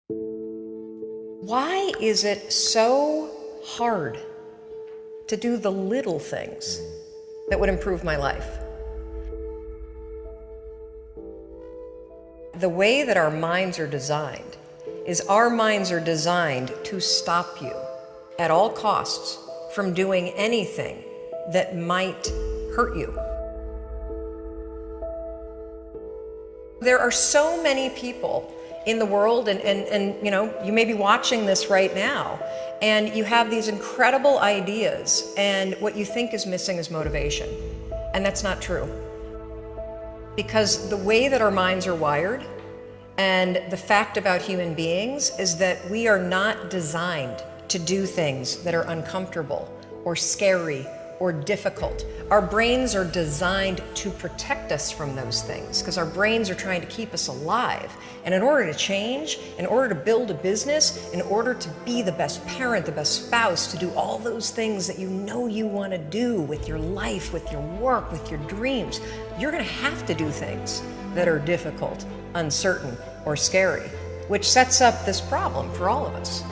Why is it so hard to do the little things that would improve my life? The way that our minds are designed is our minds are designed to stop you at all costs from doing anything that might hurt you. There are so many people in the world, and you know, you may be watching this right now, and you have these incredible ideas, and what you think is missing is motivation. And that's not true. Because the way that our minds are wired, and the fact about human beings, is that we are not designed to do things that are uncomfortable or scary or difficult. Our brains are designed to protect us from those things because our brains are trying to keep us alive. And in order to change, in order to build a business, in order to be the best parent, the best spouse, to do all those things that you know you want to do with your life, with your work, with your dreams, you're going to have to do things that are difficult, uncertain, or scary, which sets up this problem for all of us.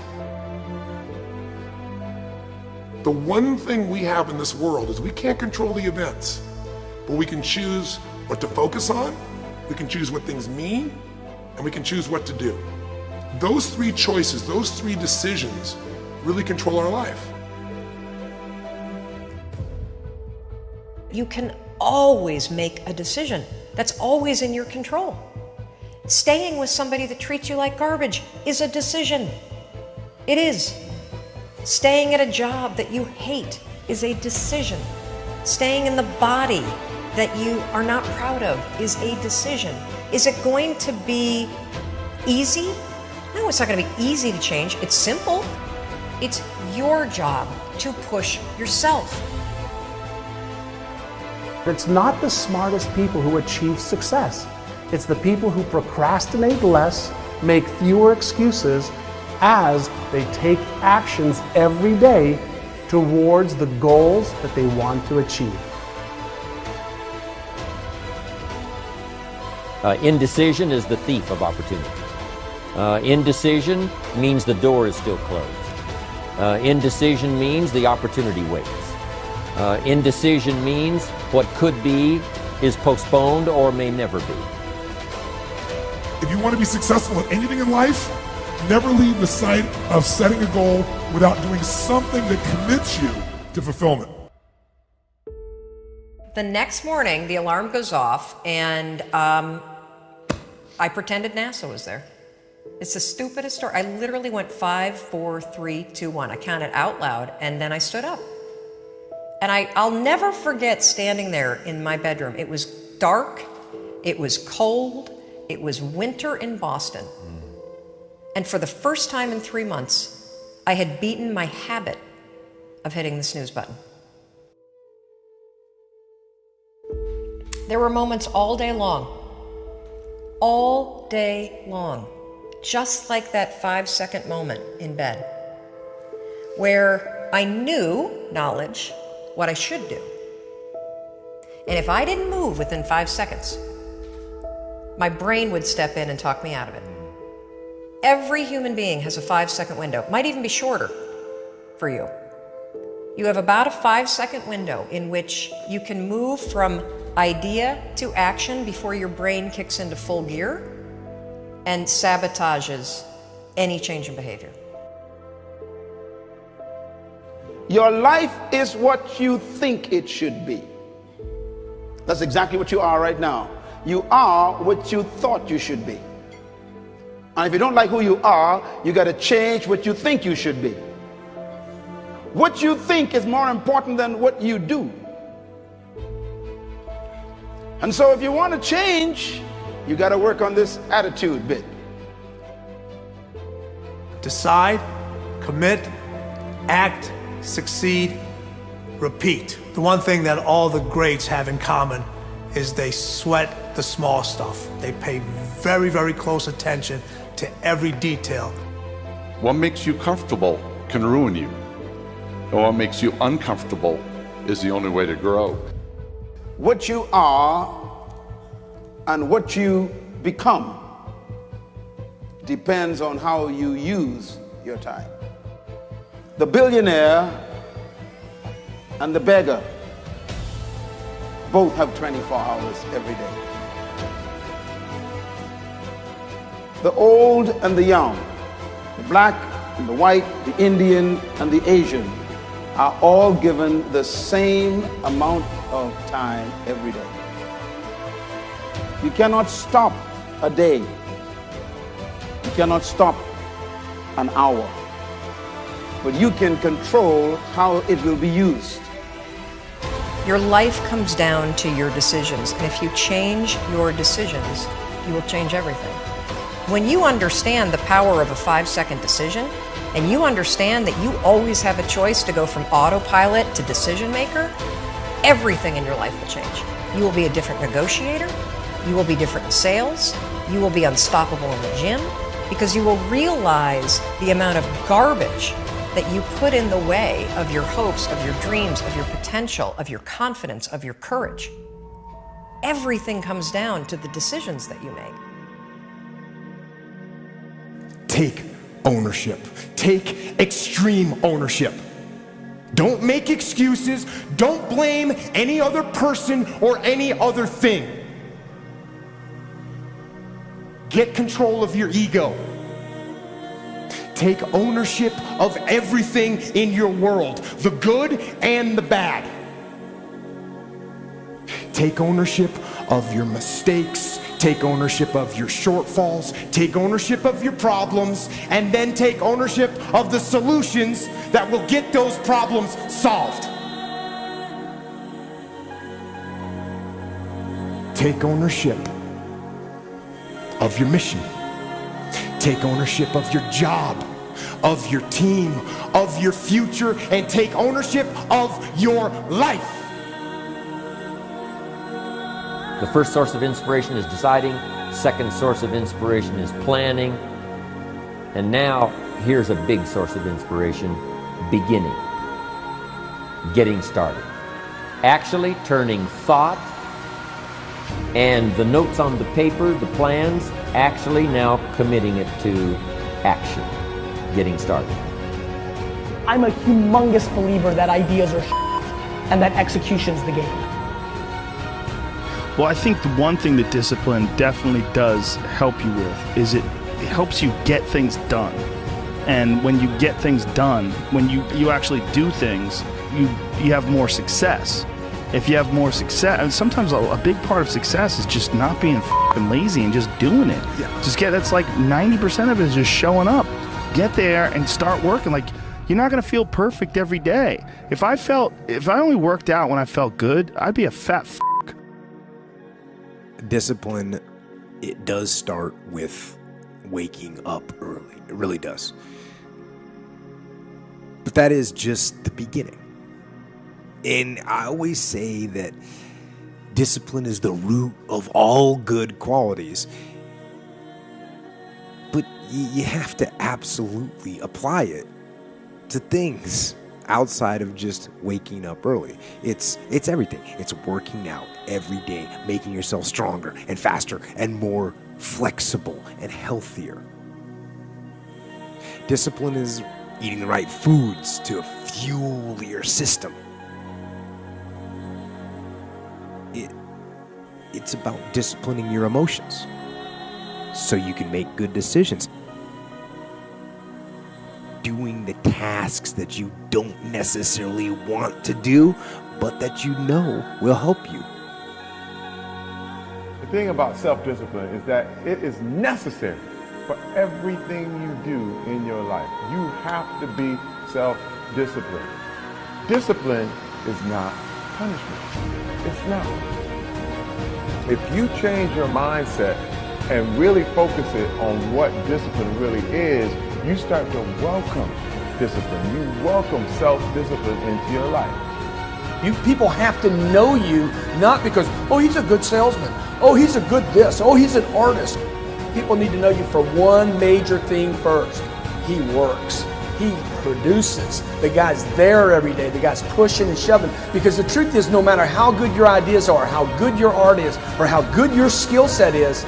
The one thing we have in this world is we can't control the events, but we can choose what to focus on, we can choose what things mean, and we can choose what to do. Those three choices, those three decisions really control our life. You can always make a decision. That's always in your control. Staying with somebody that treats you like garbage is a decision. It is. Staying at a job that you hate is a decision. Staying in the body that you are not proud of is a decision. Is it going to be easy? No, it's not going to be easy to change. It's simple. It's your job to push yourself. It's not the smartest people who achieve success. It's the people who procrastinate less, make fewer excuses, as they take actions every day towards the goals that they want to achieve. Indecision is the thief of opportunity. Indecision means the door is still closed. Indecision means the opportunity waits. Indecision means what could be is postponed or may never be. If you want to be successful in anything in life, never leave the sight of setting a goal without doing something that commits you to fulfillment. The next morning, the alarm goes off, and I pretended NASA was there. It's the stupidest story. I literally went 5, 4, 3, 2, 1. I counted out loud, and then I stood up. And I'll never forget standing there in my bedroom. It was dark, it was cold, it was winter in Boston. And for the first time in 3 months, I had beaten my habit of hitting the snooze button. There were moments all day long, just like that 5-second moment in bed, where I knew, knowledge, what I should do. And if I didn't move within 5 seconds, my brain would step in and talk me out of it. Every human being has a 5-second window. It might even be shorter for you. You have about a 5-second window in which you can move from idea to action before your brain kicks into full gear and sabotages any change in behavior. Your life is what you think it should be. That's exactly what you are right now. You are what you thought you should be. And if you don't like who you are, you got to change what you think you should be. What you think is more important than what you do. And so if you want to change, you got to work on this attitude bit. Decide, commit, act, succeed, repeat. The one thing that all the greats have in common is they sweat the small stuff. They pay very, very close attention to every detail. What makes you comfortable can ruin you. And what makes you uncomfortable is the only way to grow. What you are and what you become depends on how you use your time. The billionaire and the beggar both have 24 hours every day. The old and the young, the black and the white, the Indian and the Asian are all given the same amount of time every day. You cannot stop a day. You cannot stop an hour. But you can control how it will be used. Your life comes down to your decisions, and if you change your decisions, you will change everything. When you understand the power of a 5-second decision, and you understand that you always have a choice to go from autopilot to decision maker, everything in your life will change. You will be a different negotiator, you will be different in sales, you will be unstoppable in the gym, because you will realize the amount of garbage that you put in the way of your hopes, of your dreams, of your potential, of your confidence, of your courage. Everything comes down to the decisions that you make. Take ownership. Take extreme ownership. Don't make excuses. Don't blame any other person or any other thing. Get control of your ego. Take ownership of everything in your world, the good and the bad. Take ownership of your mistakes. Take ownership of your shortfalls. Take ownership of your problems. And then take ownership of the solutions that will get those problems solved. Take ownership of your mission. Take ownership of your job, of your team, of your future, and take ownership of your life. The first source of inspiration is deciding. Second source of inspiration is planning. And now, here's a big source of inspiration, beginning. Getting started. Actually turning thought and the notes on the paper, the plans, actually now committing it to action. Getting started. I'm a humongous believer that ideas are and that execution's the game. Well, I think the one thing that discipline definitely does help you with is it helps you get things done. And when you get things done, when you actually do things, you have more success. If you have more success, and sometimes a big part of success is just not being f***ing lazy and just doing it. Yeah. That's like 90% of it is just showing up. Get there and start working. Like, you're not gonna feel perfect every day. If I only worked out when I felt good, I'd be a fat f***. Discipline, it does start with waking up early. It really does. But that is just the beginning. And I always say that discipline is the root of all good qualities. But you have to absolutely apply it to things outside of just waking up early. It's everything. It's working out every day, making yourself stronger and faster and more flexible and healthier. Discipline is eating the right foods to fuel your system. It's about disciplining your emotions so you can make good decisions. Doing the tasks that you don't necessarily want to do, but that you know will help you. The thing about self-discipline is that it is necessary for everything you do in your life. You have to be self-disciplined. Discipline is not punishment. It's not. If you change your mindset and really focus it on what discipline really is, you start to welcome discipline. You welcome self-discipline into your life. You people have to know you, not because, oh, he's a good salesman. Oh, he's a good this. Oh, he's an artist. People need to know you for one major thing first. He works. He produces. The guy's there every day. The guy's pushing and shoving. Because the truth is, no matter how good your ideas are, how good your art is, or how good your skill set is,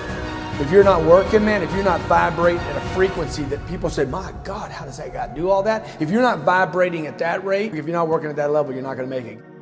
If you're not working, man, if you're not vibrating at a frequency that people say, my God, how does that guy do all that? If you're not vibrating at that rate, if you're not working at that level, you're not going to make it.